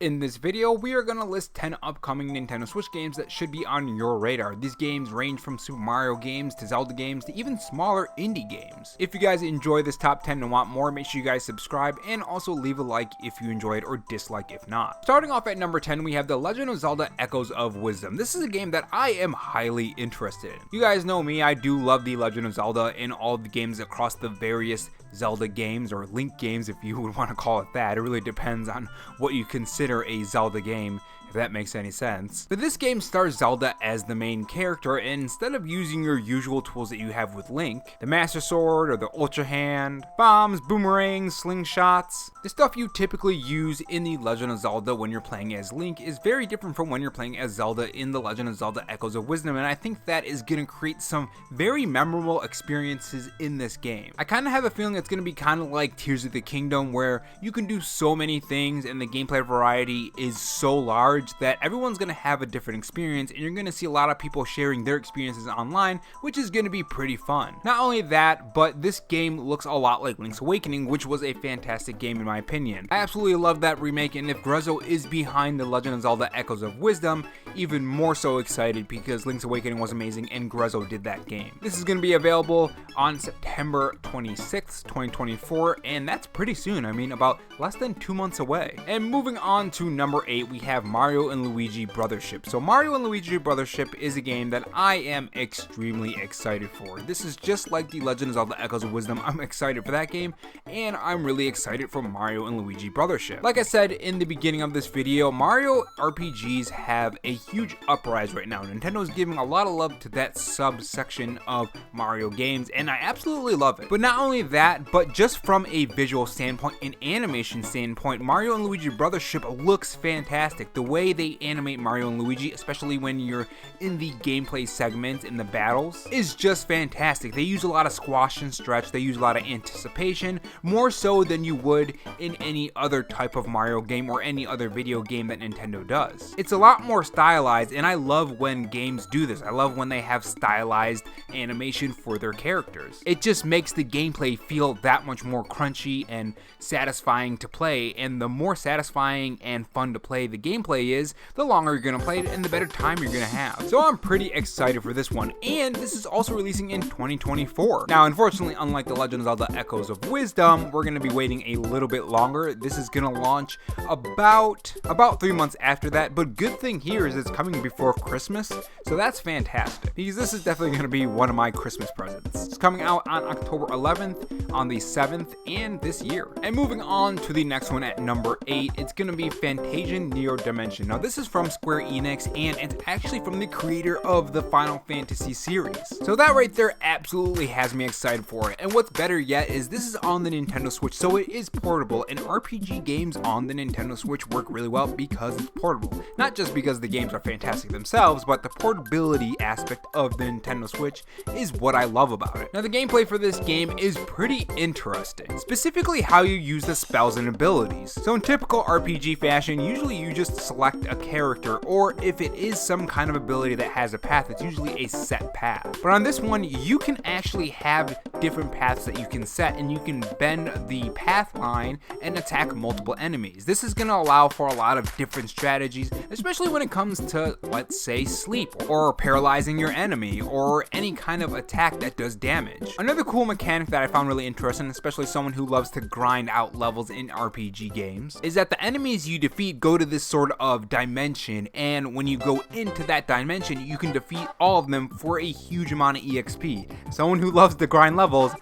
In this video, we are going to list 10 upcoming Nintendo Switch games that should be on your radar. These games range from Super Mario games to Zelda games to even smaller indie games. If you guys enjoy this top 10 and want more, make sure you guys subscribe and also leave a like if you enjoyed or dislike if not. Starting off at number 10, we have The Legend of Zelda Echoes of Wisdom. This is a game that I am highly interested in. You guys know me, I do love The Legend of Zelda and all the games across the various Zelda games, or Link games if you would want to call it that. It really depends on what you consider a Zelda game, if that makes any sense. But this game stars Zelda as the main character, and instead of using your usual tools that you have with Link, the Master Sword or the Ultra Hand, bombs, boomerangs, slingshots, the stuff you typically use in The Legend of Zelda when you're playing as Link is very different from when you're playing as Zelda in The Legend of Zelda Echoes of Wisdom, and I think that is going to create some very memorable experiences in this game. I kind of have a feeling it's going to be kind of like Tears of the Kingdom, where you can do so many things and the gameplay variety is so large that everyone's going to have a different experience, and you're going to see a lot of people sharing their experiences online, which is going to be pretty fun. Not only that, but this game looks a lot like Link's Awakening, which was a fantastic game in my opinion. I absolutely love that remake, and if Grezzo is behind The Legend of Zelda Echoes of Wisdom, even more so excited because Link's Awakening was amazing and Grezzo did that game. This is going to be available on September 26th, 2024, and that's pretty soon. I mean, about less than 2 months away. And moving on to number 8, we have Mario and Luigi Brothership. So Mario and Luigi Brothership is a game that I am extremely excited for. This is just like The Legend of Zelda Echoes of Wisdom. I'm excited for that game, and I'm really excited for Mario and Luigi Brothership. Like I said in the beginning of this video, Mario RPGs have a huge uprise right now. Nintendo is giving a lot of love to that subsection of Mario games, and I absolutely love it. But not only that, but just from a visual standpoint and animation standpoint, Mario and Luigi Brothership looks fantastic. The way they animate Mario and Luigi, especially when you're in the gameplay segment in the battles, is just fantastic. They use a lot of squash and stretch, they use a lot of anticipation, more so than you would in any other type of Mario game or any other video game that Nintendo does. It's a lot more stylized, and I love when games do this. I love when they have stylized animation for their characters. It just makes the gameplay feel that much more crunchy and satisfying to play, and the more satisfying and fun to play the gameplay is, the longer you're gonna play it and the better time you're gonna have. So I'm pretty excited for this one, and this is also releasing in 2024. Now, unfortunately, unlike The Legend of Zelda Echoes of Wisdom, we're gonna be waiting a little bit longer. This is gonna launch about 3 months after that, but good thing here is it's coming before Christmas, so that's fantastic, because this is definitely gonna be one of my Christmas presents. It's coming out on October 11th, on the 7th, and this year. And moving on to the next one at number 8, it's gonna be Fantasian Neo Dimension. Now, this is from Square Enix, and it's actually from the creator of the Final Fantasy series. So that right there absolutely has me excited for it. And what's better yet is this is on the Nintendo Switch, so it is portable, and RPG games on the Nintendo Switch work really well because it's portable. Not just because the games are fantastic themselves, but the portability aspect of the Nintendo Switch is what I love about it. Now, the gameplay for this game is pretty interesting, specifically how you use the spells and abilities. So in typical RPG fashion, usually you just select a character, or if it is some kind of ability that has a path, it's usually a set path. But on this one, you can actually have different paths that you can set, and you can bend the path line and attack multiple enemies. This is going to allow for a lot of different strategies, especially when it comes to, let's say, sleep, or paralyzing your enemy, or any kind of attack that does damage. Another cool mechanic that I found really interesting, especially someone who loves to grind out levels in RPG games, is that the enemies you defeat go to this sort of dimension, and when you go into that dimension, you can defeat all of them for a huge amount of EXP. Someone who loves to grind levels,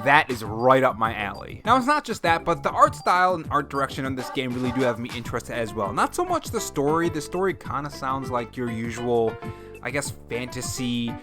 that is right up my alley. Now, it's not just that, but the art style and art direction of this game really do have me interested as well. Not so much the story. The story kind of sounds like your usual, I guess, fantasy,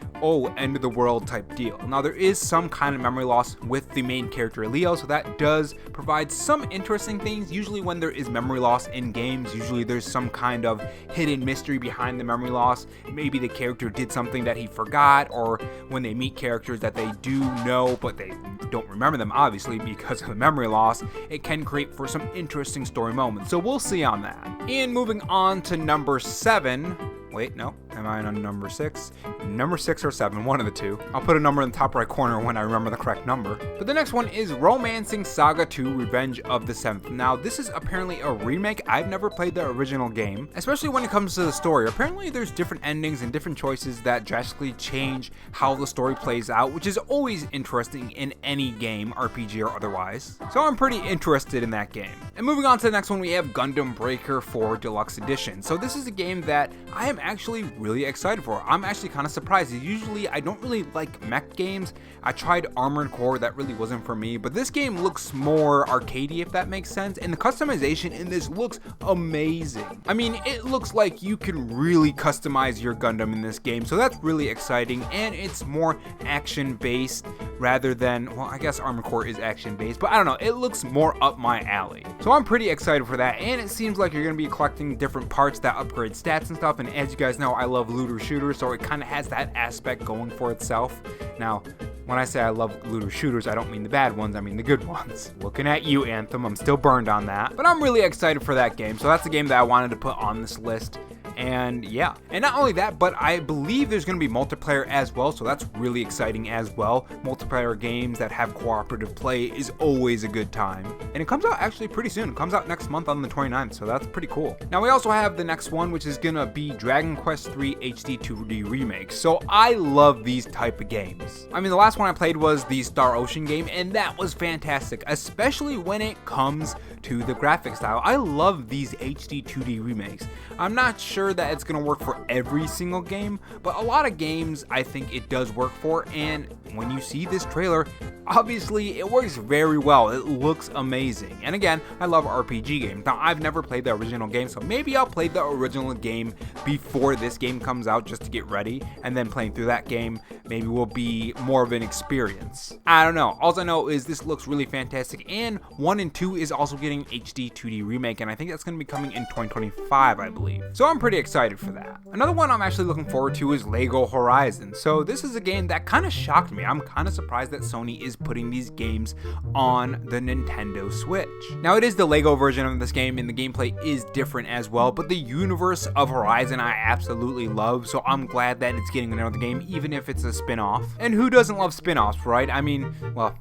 end of the world type deal. Now, there is some kind of memory loss with the main character Leo, so that does provide some interesting things. Usually when there is memory loss in games, usually there's some kind of hidden mystery behind the memory loss. Maybe the character did something that he forgot, or when they meet characters that they do know, but they don't remember them, obviously, because of the memory loss, it can create for some interesting story moments. So we'll see on that. And moving on to number 7, wait, no, Am I on number 6? Number 6 or 7, one of the two. I'll put a number in the top right corner when I remember the correct number. But the next one is Romancing Saga 2 Revenge of the 7th. Now, this is apparently a remake. I've never played the original game, especially when it comes to the story. Apparently, there's different endings and different choices that drastically change how the story plays out, which is always interesting in any game, RPG or otherwise. So I'm pretty interested in that game. And moving on to the next one, we have Gundam Breaker 4 Deluxe Edition. So this is a game that I am actually really excited for. I'm actually kind of surprised. Usually I don't really like mech games. I tried Armored Core, that really wasn't for me, but this game looks more arcadey, if that makes sense, and the customization in this looks amazing. I mean, it looks like you can really customize your Gundam in this game, so that's really exciting, and it's more action based rather than, well, I guess Armored Core is action based, but I don't know, it looks more up my alley. So I'm pretty excited for that, and it seems like you're going to be collecting different parts that upgrade stats and stuff, and as you guys know, I love looter shooters, so it kind of has that aspect going for itself. Now, when I say I love looter shooters, I don't mean the bad ones, I mean the good ones. Looking at you, Anthem, I'm still burned on that. But I'm really excited for that game, so that's the game that I wanted to put on this list. And yeah, and not only that, but I believe there's going to be multiplayer as well, so that's really exciting as well. Multiplayer games that have cooperative play is always a good time. And it comes out actually pretty soon. It comes out next month on the 29th, so that's pretty cool. Now we also have the next one, which is going to be Dragon Quest III HD 2D Remake. So I love these type of games. I mean, the last one I played was the Star Ocean game, and that was fantastic, especially when it comes to the graphic style. I love these HD 2D remakes. I'm not sure that it's going to work for every single game, but a lot of games I think it does work for, and when you see this trailer, obviously it works very well. It looks amazing. And again, I love RPG games. Now, I've never played the original game, so maybe I'll play the original game before this game comes out just to get ready, and then playing through that game maybe will be more of an experience. I don't know. All I know is this looks really fantastic, and 1 and 2 is also getting HD 2D remake, and I think that's going to be coming in 2025, I believe. So I'm pretty excited for that. Another one I'm actually looking forward to is Lego Horizon. So this is a game that kind of shocked me. I'm kind of surprised that Sony is putting these games on the Nintendo Switch. Now, it is the Lego version of this game, and the gameplay is different as well, but the universe of Horizon I absolutely love, so I'm glad that it's getting another game, even if it's a spin-off. And who doesn't love spin-offs, right? I mean, well,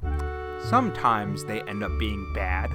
sometimes they end up being bad.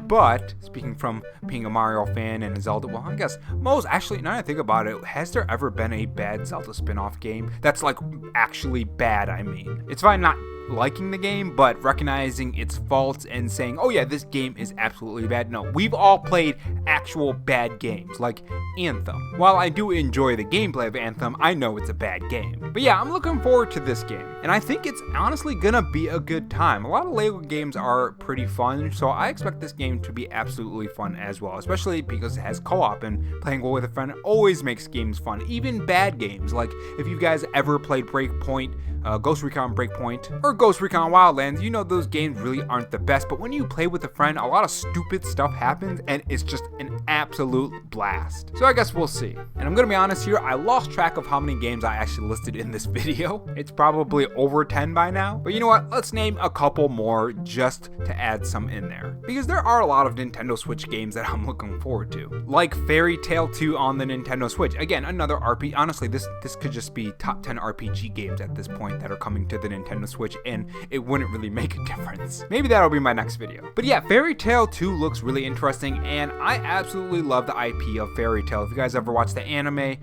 But, speaking from being a Mario fan and a Zelda, well, I guess most, actually, now that I think about it, has there ever been a bad Zelda spin-off game? That's, like, actually bad, I mean. It's fine not liking the game, but recognizing its faults and saying, oh yeah, this game is absolutely bad. No, we've all played actual bad games, like Anthem. While I do enjoy the gameplay of Anthem, I know it's a bad game. But yeah, I'm looking forward to this game, and I think it's honestly gonna be a good time. A lot of Lego games are pretty fun, so I expect this game to be absolutely fun as well, especially because it has co-op, and playing well with a friend always makes games fun, even bad games. Like, if you guys ever played Breakpoint, Ghost Recon Breakpoint, or Ghost Recon Wildlands, you know those games really aren't the best, but when you play with a friend, a lot of stupid stuff happens, and it's just an absolute blast. So I guess we'll see. And I'm gonna be honest here, I lost track of how many games I actually listed in this video. It's probably over 10 by now, but you know what, let's name a couple more just to add some in there, because there are a lot of Nintendo Switch games that I'm looking forward to, like Fairy Tail 2 on the Nintendo Switch. Again, another RPG. Honestly, this could just be top 10 RPG games at this point that are coming to the Nintendo Switch, and it wouldn't really make a difference. Maybe that'll be my next video. But yeah, Fairy Tail 2 looks really interesting, and I absolutely love the IP of Fairy Tail. If you guys ever watched the anime,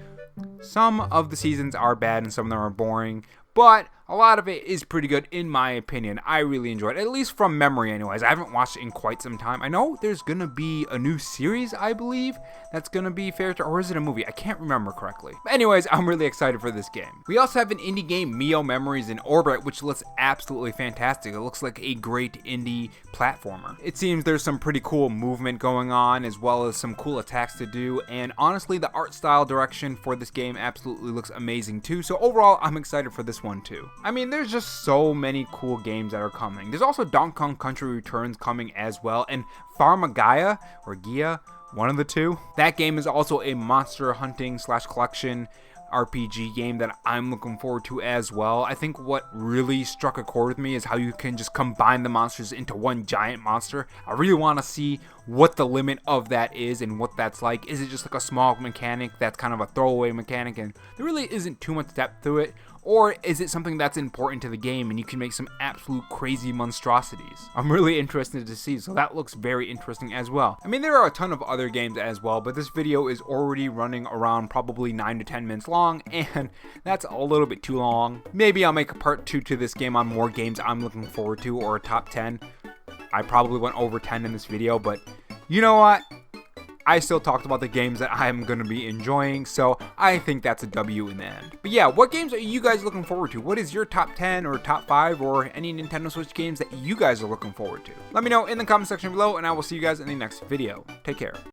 some of the seasons are bad and some of them are boring, but a lot of it is pretty good in my opinion. I really enjoyed it, at least from memory anyways. I haven't watched it in quite some time. I know there's gonna be a new series, I believe, that's gonna be Fairy Tail, or is it a movie? I can't remember correctly. But anyways, I'm really excited for this game. We also have an indie game, Mio Memories in Orbit, which looks absolutely fantastic. It looks like a great indie platformer. It seems there's some pretty cool movement going on, as well as some cool attacks to do, and honestly, the art style direction for this game absolutely looks amazing too, so overall, I'm excited for this one too. I mean, there's just so many cool games that are coming. There's also Donkey Kong Country Returns coming as well, and Farmagaya, or Gia, one of the two. That game is also a monster hunting / collection RPG game that I'm looking forward to as well. I think what really struck a chord with me is how you can just combine the monsters into one giant monster. I really want to see what the limit of that is and what that's like. Is it just like a small mechanic that's kind of a throwaway mechanic and there really isn't too much depth to it? Or is it something that's important to the game and you can make some absolute crazy monstrosities? I'm really interested to see, so that looks very interesting as well. I mean, there are a ton of other games as well, but this video is already running around probably 9 to 10 minutes long, and that's a little bit too long. Maybe I'll make a part 2 to this game on more games I'm looking forward to, or a top 10. I probably went over 10 in this video, but you know what? I still talked about the games that I'm going to be enjoying, so I think that's a W in the end. But yeah, what games are you guys looking forward to? What is your top 10 or top 5 or any Nintendo Switch games that you guys are looking forward to? Let me know in the comment section below, and I will see you guys in the next video. Take care.